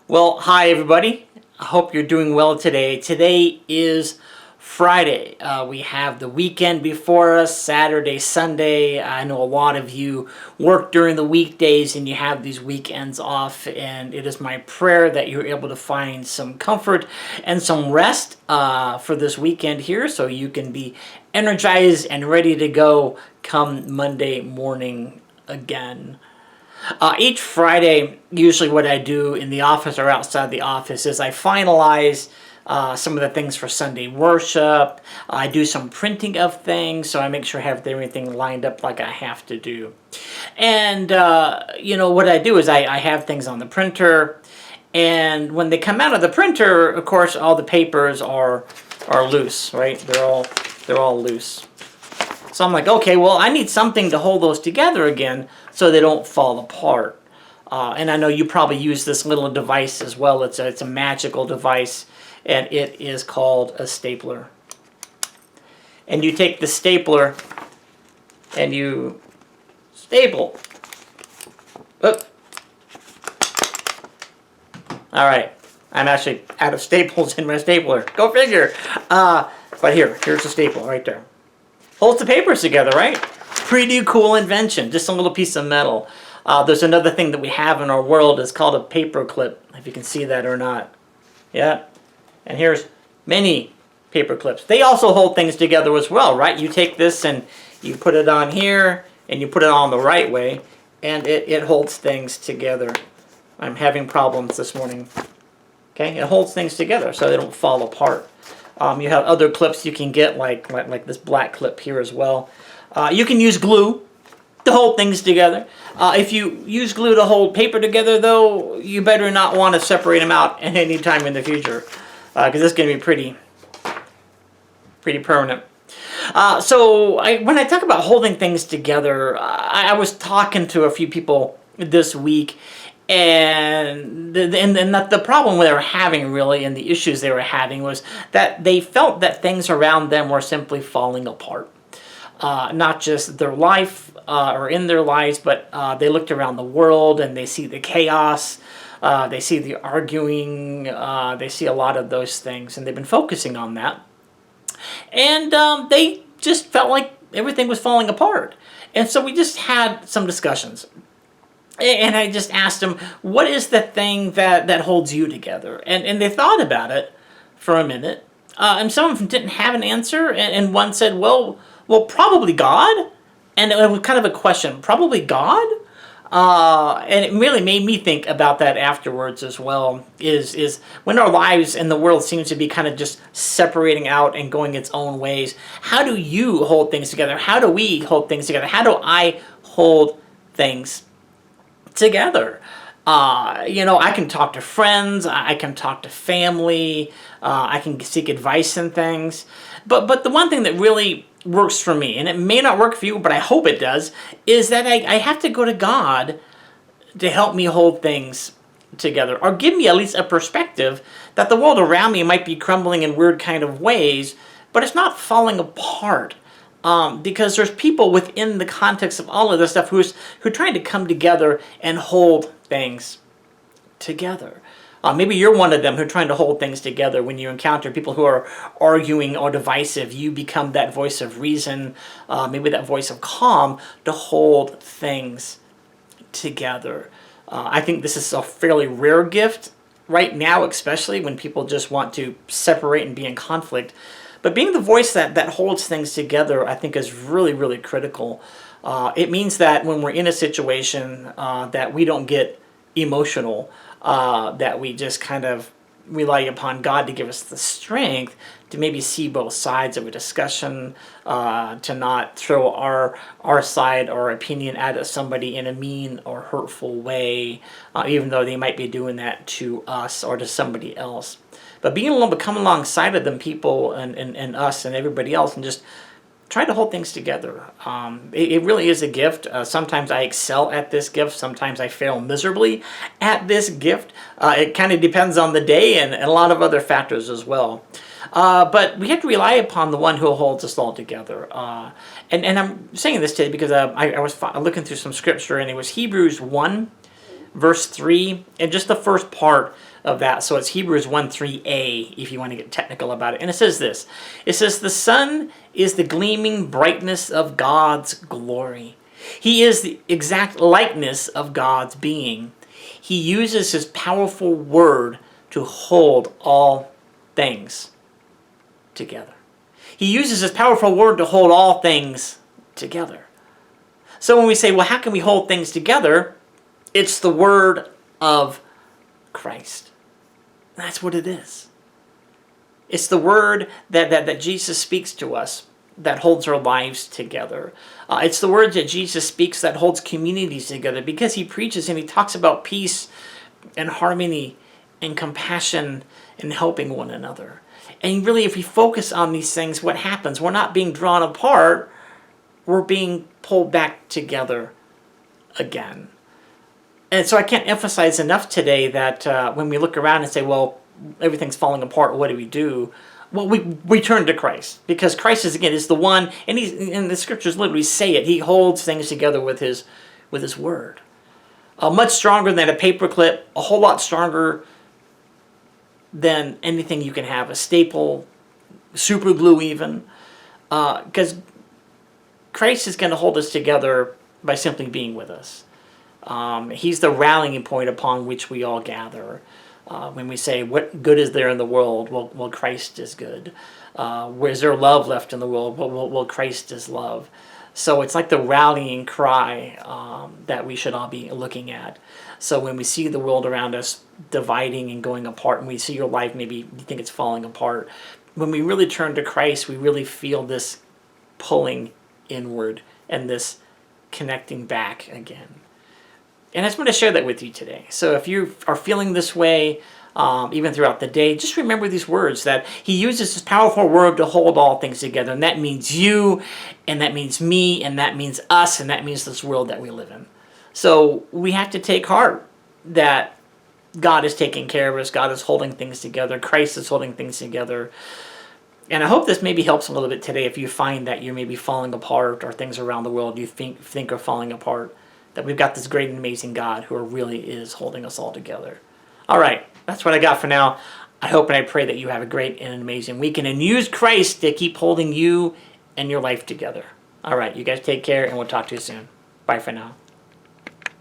Well, hi everybody. I hope you're doing well today. Today is Friday. We have the weekend before us, Saturday, Sunday. I know a lot of you work during the weekdays and you have these weekends off, and it is my prayer that you're able to find some comfort and some rest for this weekend here so you can be energized and ready to go come Monday morning again. Each Friday, usually what I do in the office or outside the office is I finalize some of the things for Sunday worship. I do some printing of things, so I make sure I have everything lined up like I have to do. And, what I do is I have things on the printer, and when they come out of the printer, of course, all the papers are loose, right? They're all loose. So I'm like, okay, well, I need something to hold those together again so they don't fall apart. And I know you probably use this little device as well. It's a magical device, and it is called a stapler. And you take the stapler and you staple. Oop. All right, I'm actually out of staples in my stapler. Go figure. But here's the staple right there. Holds the papers together, right? Pretty cool invention. Just a little piece of metal. There's another thing that we have in our world. It's called a paper clip, if you can see that or not. Yeah. And here's many paper clips. They also hold things together as well, right? You take this and you put it on here, and you put it on the right way, and it holds things together. I'm having problems this morning. Okay? It holds things together so they don't fall apart. You have other clips you can get, like this black clip here as well. You can use glue to hold things together. If you use glue to hold paper together, though, you better not want to separate them out at any time in the future, because it's going to be pretty permanent. When I talk about holding things together, I was talking to a few people this week, and the problem they were having, really, and the issues they were having, was that they felt that things around them were simply falling apart. Not just their life or in their lives, but they looked around the world and they see the chaos, they see the arguing, they see a lot of those things, and they've been focusing on that. And they just felt like everything was falling apart. And so we just had some discussions. And I just asked them, what is the thing that holds you together? And they thought about it for a minute. And some of them didn't have an answer. And one said, well, probably God. And it was kind of a question, probably God? And it really made me think about that afterwards as well, is when our lives and the world seems to be kind of just separating out and going its own ways, how do you hold things together? How do we hold things together? How do I hold things together? I can talk to friends, I can talk to family, I can seek advice and things. But the one thing that really works for me, and it may not work for you, but I hope it does, is that I have to go to God to help me hold things together, or give me at least a perspective that the world around me might be crumbling in weird kind of ways, but it's not falling apart. Because there's people within the context of all of this stuff who are trying to come together and hold things together. Maybe you're one of them who are trying to hold things together. When you encounter people who are arguing or divisive, you become that voice of reason, maybe that voice of calm, to hold things together. I think this is a fairly rare gift right now, especially when people just want to separate and be in conflict. But being the voice that holds things together, I think, is really, really critical. It means that when we're in a situation that we don't get emotional, that we just kind of rely upon God to give us the strength to maybe see both sides of a discussion, to not throw our side or opinion at somebody in a mean or hurtful way, even though they might be doing that to us or to somebody else. But being able to come alongside of them, people and us and everybody else, and just try to hold things together. It really is a gift. Sometimes I excel at this gift. Sometimes I fail miserably at this gift. It kind of depends on the day and a lot of other factors as well. But we have to rely upon the one who holds us all together. And I'm saying this today because I was looking through some scripture, and it was Hebrews 1, verse 3, and just the first part of that. So it's Hebrews 1:3a, if you want to get technical about it. And it says this. It says, the sun is the gleaming brightness of God's glory. He is the exact likeness of God's being. He uses his powerful word to hold all things together. He uses his powerful word to hold all things together. So when we say, well, how can we hold things together? It's the word of Christ. That's what it is. It's the word that Jesus speaks to us that holds our lives together. It's the word that Jesus speaks that holds communities together, because he preaches and he talks about peace and harmony and compassion and helping one another. And really, if we focus on these things, what happens? We're not being drawn apart. We're being pulled back together again. And so I can't emphasize enough today that when we look around and say, well, everything's falling apart, what do we do? Well, we turn to Christ, because Christ is the one, and the scriptures literally say it. He holds things together with his word. Much stronger than a paperclip, a whole lot stronger than anything you can have, a staple, super glue even, because Christ is going to hold us together by simply being with us. He's the rallying point upon which we all gather. When we say, what good is there in the world? Well, Christ is good. Is there love left in the world? Well, Christ is love. So it's like the rallying cry that we should all be looking at. So when we see the world around us dividing and going apart, and we see your life, maybe you think it's falling apart, when we really turn to Christ, we really feel this pulling inward and this connecting back again. And I just want to share that with you today. So if you are feeling this way, even throughout the day, just remember these words, that he uses his powerful word to hold all things together. And that means you, and that means me, and that means us, and that means this world that we live in. So we have to take heart that God is taking care of us. God is holding things together. Christ is holding things together. And I hope this maybe helps a little bit today if you find that you're maybe falling apart, or things around the world you think are falling apart, that we've got this great and amazing God who really is holding us all together. All right, that's what I got for now. I hope and I pray that you have a great and an amazing weekend, and use Christ to keep holding you and your life together. All right, you guys take care, and we'll talk to you soon. Bye for now.